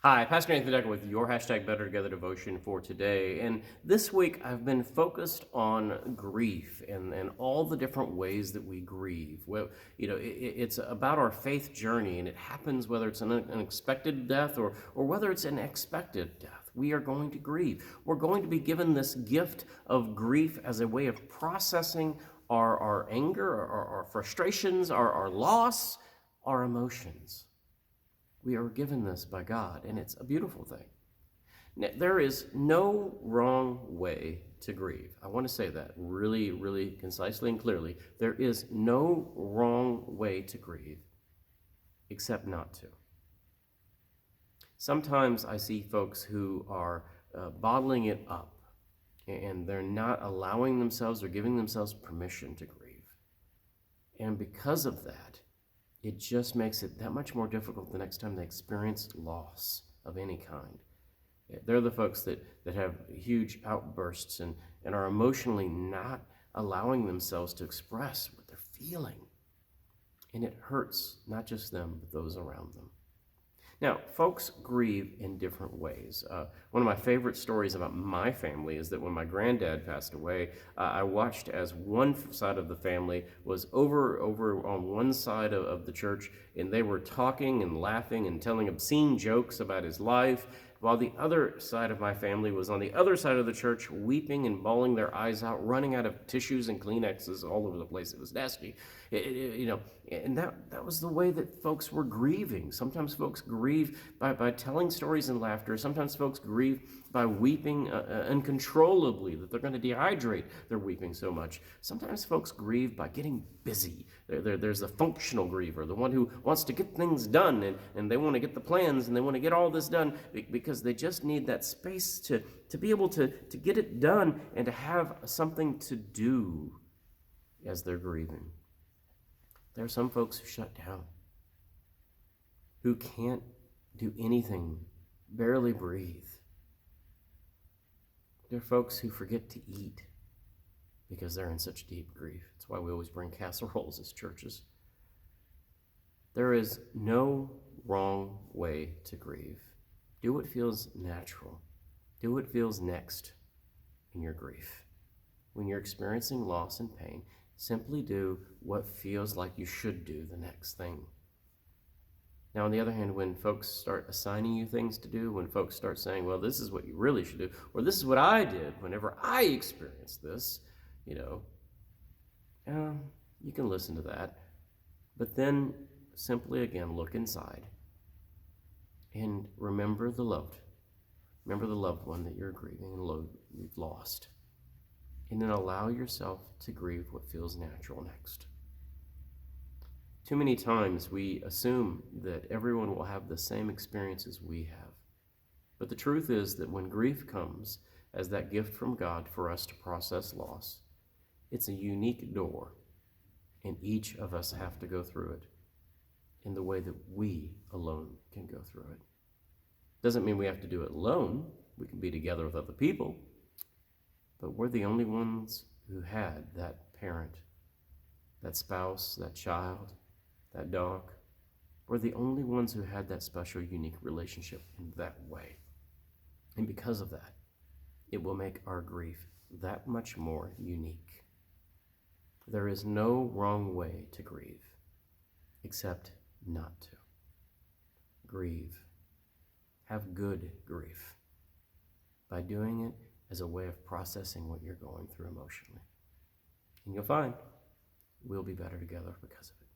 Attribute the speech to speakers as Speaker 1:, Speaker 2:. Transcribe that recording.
Speaker 1: Hi, Pastor Nathan Decker with your hashtag Better Together devotion for today. And this week I've been focused on grief and all the different ways that we grieve. Well, it's about our faith journey, and it happens whether it's an unexpected death or whether it's an expected death. We are going to grieve. We're going to be given this gift of grief as a way of processing our anger, our frustrations, our loss, our emotions. We are given this by God, and it's a beautiful thing. Now, there is no wrong way to grieve. I want to say that really, really concisely and clearly. There is no wrong way to grieve except not to. Sometimes I see folks who are bottling it up, and they're not allowing themselves or giving themselves permission to grieve. And because of that, it just makes it that much more difficult the next time they experience loss of any kind. They're the folks that have huge outbursts and are emotionally not allowing themselves to express what they're feeling. And it hurts not just them, but those around them. Now, folks grieve in different ways. One of my favorite stories about my family is that when my granddad passed away, I watched as one side of the family was over on one side of the church, and they were talking and laughing and telling obscene jokes about his life, while the other side of my family was on the other side of the church, weeping and bawling their eyes out, running out of tissues and Kleenexes all over the place. It was nasty. And that was the way that folks were grieving. Sometimes folks grieve by telling stories and laughter. Sometimes folks grieve by weeping uncontrollably, that they're going to dehydrate. They're weeping so much. Sometimes folks grieve by getting busy. There's the functional griever, the one who wants to get things done, and they want to get the plans, and they want to get all this done because they just need that space to be able to get it done and to have something to do as they're grieving. There are some folks who shut down, who can't do anything, barely breathe. There are folks who forget to eat because they're in such deep grief. That's why we always bring casseroles as churches. There is no wrong way to grieve. Do what feels natural. Do what feels next in your grief. When you're experiencing loss and pain, simply do what feels like you should do the next thing. Now, on the other hand, when folks start assigning you things to do, when folks start saying, well, this is what you really should do, or this is what I did whenever I experienced this, you can listen to that. But then simply, again, look inside and remember the loved. Remember the loved one that you're grieving and you've lost. And then allow yourself to grieve what feels natural next. Too many times we assume that everyone will have the same experiences we have. But the truth is that when grief comes as that gift from God for us to process loss, it's a unique door, and each of us have to go through it in the way that we alone can go through it. Doesn't mean we have to do it alone. We can be together with other people, but we're the only ones who had that parent, that spouse, that child, that dog. We're the only ones who had that special, unique relationship in that way. And because of that, it will make our grief that much more unique. There is no wrong way to grieve except not to. Grieve. Have good grief by doing it as a way of processing what you're going through emotionally. And you'll find we'll be better together because of it.